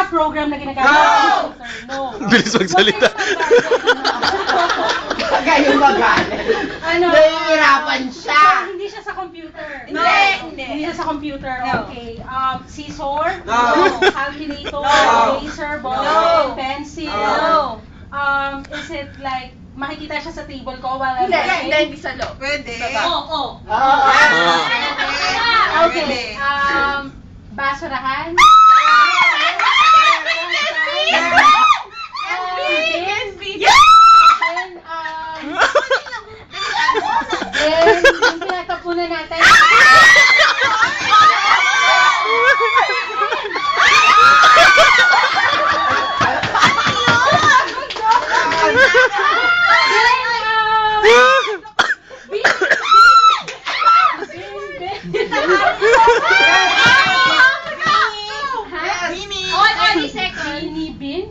program na ginagamit. No! Bilis magsalita. Kagayong magalit. Ano? Nahihirapan siya. Hindi siya sa computer. Hindi. Hindi siya sa computer. No. Okay. Scissor? No. Calculator? No. Laser? Ball? No. Pencil? No. Is it like, makikita siya sa table ko while I'm Hindi, working? hindi sa loob. Pwede. Oo. Ah. Okay. Basurahan? Then, yung pinatapunan natin. On 30 seconds. Binibin?